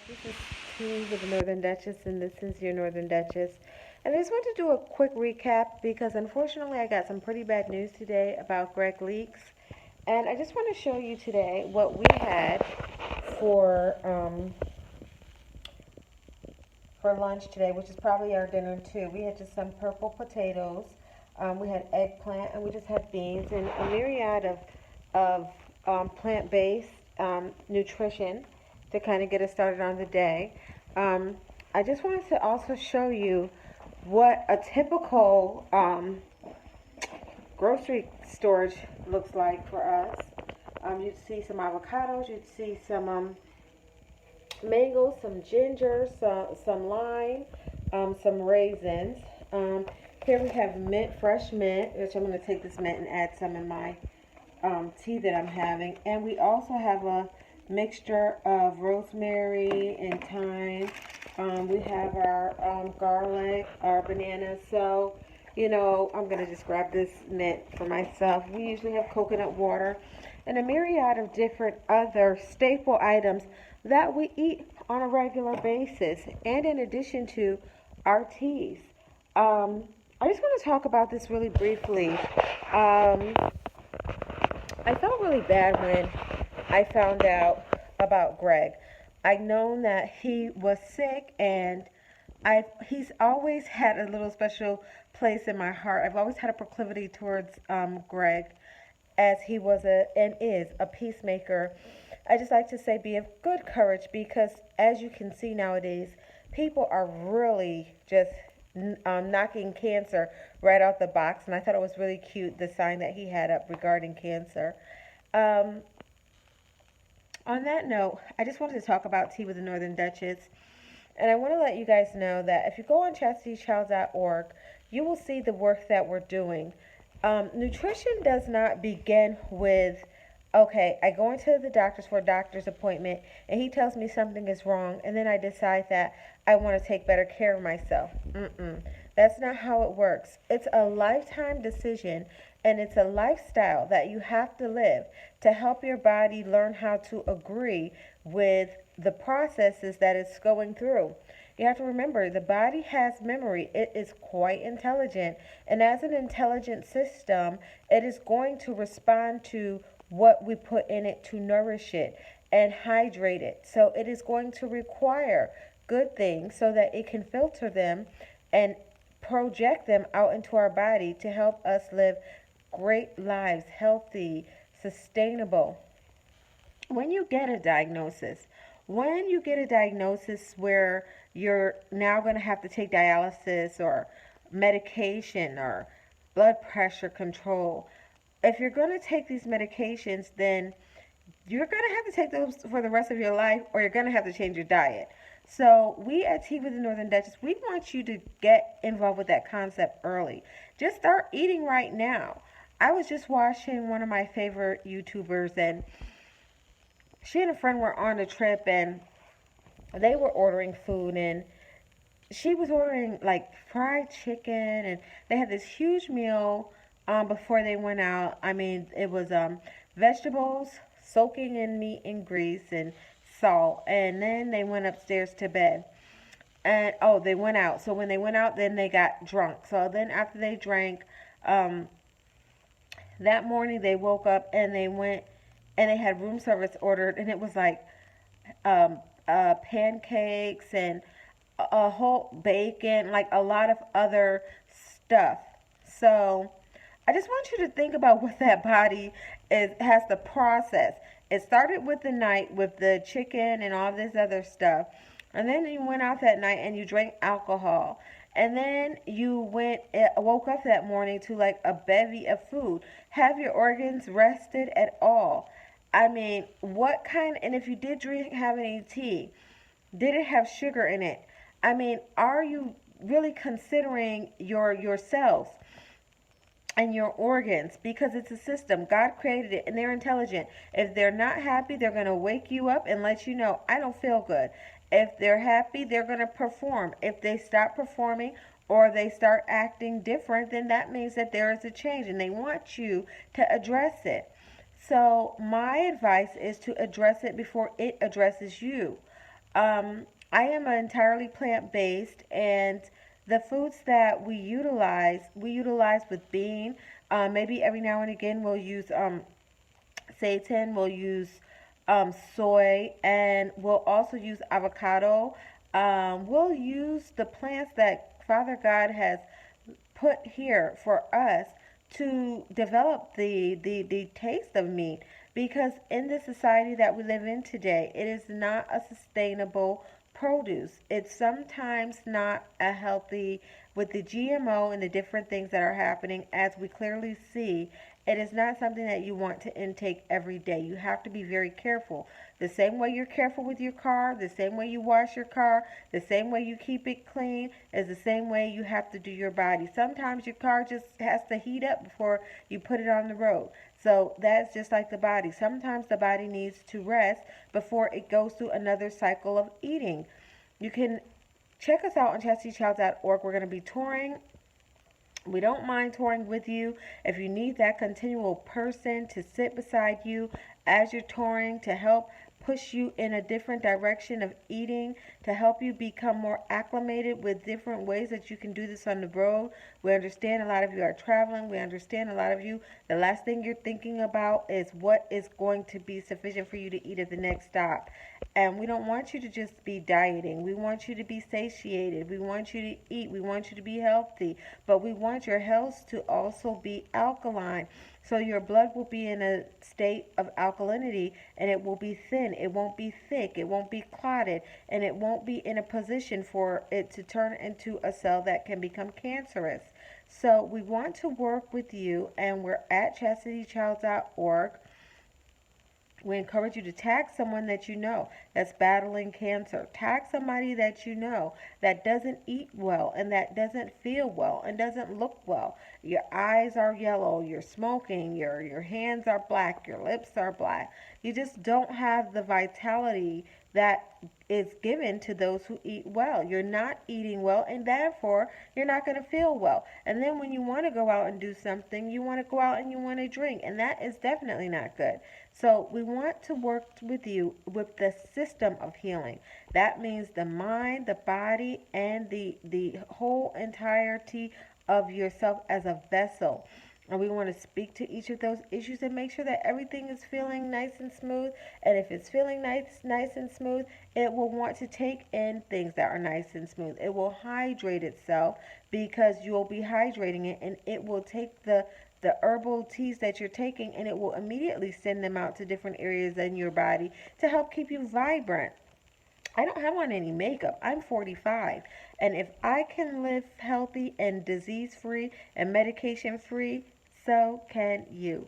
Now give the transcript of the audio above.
This is Tea with the Northern Duchess, and this is your Northern Duchess. And I just want to do a quick recap because unfortunately I got some pretty bad news today about Gregg leaks. And I just want to show you today what we had for for lunch today, which is probably our dinner too. We had just some purple potatoes, we had eggplant, and we just had beans and a myriad of plant-based nutrition to kind of get us started on the day. Um, I just wanted to also show you what a typical grocery storage looks like for us. You'd see some avocados, you'd see some mango, some ginger, some lime, some raisins. Um, Here we have mint, fresh mint, which I'm going to take this mint and add some in my tea that I'm having. And we also have a mixture of rosemary and thyme. We have our garlic, our bananas. So, I'm going to just grab this mint for myself. We usually have coconut water and a myriad of different other staple items that we eat on a regular basis, and in addition to our teas. I just want to talk about this really briefly. I felt really bad when I found out about Gregg. I'd known that he was sick, and he's always had a little special place in my heart. I've always had a proclivity towards Gregg, as he was and is a peacemaker. I just like to say be of good courage because, as you can see nowadays, people are really just knocking cancer right out the box. And I thought it was really cute, the sign that he had up regarding cancer. Um, on that note, I just wanted to talk about Tea with the Northern Duchess. And I want to let you guys know that if you go on chastitychild.org, you will see the work that we're doing. Nutrition does not begin with, okay, I go into the doctor's for a doctor's appointment and he tells me something is wrong, and then I decide that I want to take better care of myself. That's not how it works. It's a lifetime decision, and it's a lifestyle that you have to live to help your body learn how to agree with the processes that it's going through. You have to remember the body has memory. It is quite intelligent. And as an intelligent system, it is going to respond to what we put in it to nourish it and hydrate it. So it is going to require good things so that it can filter them and project them out into our body to help us live great lives, healthy, sustainable. When you get a diagnosis, when you get a diagnosis where you're now going to have to take dialysis or medication or blood pressure control, if you're going to take these medications, then you're going to have to take those for the rest of your life, or you're going to have to change your diet. So we at Tea with the Northern Duchess, we want you to get involved with that concept early. Just start eating right now. I was just watching one of my favorite YouTubers, and she and a friend were on a trip, and they were ordering food, and she was ordering like fried chicken, and they had this huge meal before they went out. I mean, it was vegetables soaking in meat and grease and salt, and then they went upstairs to bed. And oh, they went out. So when they went out, then they got drunk. So then after they drank, um, that morning they woke up and they went and they had room service ordered, and it was like um, pancakes and a whole bacon, like a lot of other stuff. So I just want you to think about what that body has to process. It started with the night with the chicken and all this other stuff. And then you went out that night and you drank alcohol. And then you woke up that morning to like a bevy of food. Have your organs rested at all? I mean, what kind, and if you did have any tea, did it have sugar in it? I mean, are you really considering your cells and your organs? Because it's a system. God created it and they're intelligent. If they're not happy, they're going to wake you up and let you know, I don't feel good. If they're happy, they're going to perform. If they stop performing or they start acting different, then that means that there is a change and they want you to address it. So my advice is to address it before it addresses you. I am entirely plant-based, and the foods that we utilize with bean. Maybe every now and again we'll use seitan, we'll use soy, and we'll also use avocado. We'll use the plants that Father God has put here for us to develop the taste of meat, because in the society that we live in today, it is not a sustainable produce. It's sometimes not a healthy, with the GMO and the different things that are happening, as we clearly see. It is not something that you want to intake every day. You have to be very careful. The same way you're careful with your car, the same way you wash your car, the same way you keep it clean is the same way you have to do your body. Sometimes your car just has to heat up before you put it on the road. So that's just like the body. Sometimes the body needs to rest before it goes through another cycle of eating. You can check us out on chastitychild.org. We're going to be touring. We don't mind touring with you. If you need that continual person to sit beside you as you're touring, to help push you in a different direction of eating, to help you become more acclimated with different ways that you can do this on the road. We understand a lot of you are traveling. We understand a lot of you, the last thing you're thinking about is what is going to be sufficient for you to eat at the next stop. And we don't want you to just be dieting. We want you to be satiated. We want you to eat. We want you to be healthy. But we want your health to also be alkaline. So your blood will be in a state of alkalinity, and it will be thin. It won't be thick. It won't be clotted. And it won't be in a position for it to turn into a cell that can become cancerous. So we want to work with you, and we're at chastitychild.org. We encourage you to tag someone that you know that's battling cancer. Tag somebody that you know that doesn't eat well and that doesn't feel well and doesn't look well. Your eyes are yellow, you're smoking, your hands are black, your lips are black. You just don't have the vitality that is given to those who eat well. You're not eating well, and therefore you're not going to feel well. And then when you want to go out and do something, you want to go out and you want to drink, and that is definitely not good. So we want to work with you with the system of healing. That means the mind, the body, and the whole entirety of yourself as a vessel. And we want to speak to each of those issues and make sure that everything is feeling nice and smooth. And if it's feeling nice and smooth, it will want to take in things that are nice and smooth. It will hydrate itself because you will be hydrating it, and it will take the herbal teas that you're taking, and it will immediately send them out to different areas in your body to help keep you vibrant. I don't have on any makeup. I'm 45. And if I can live healthy and disease free and medication free, so can you.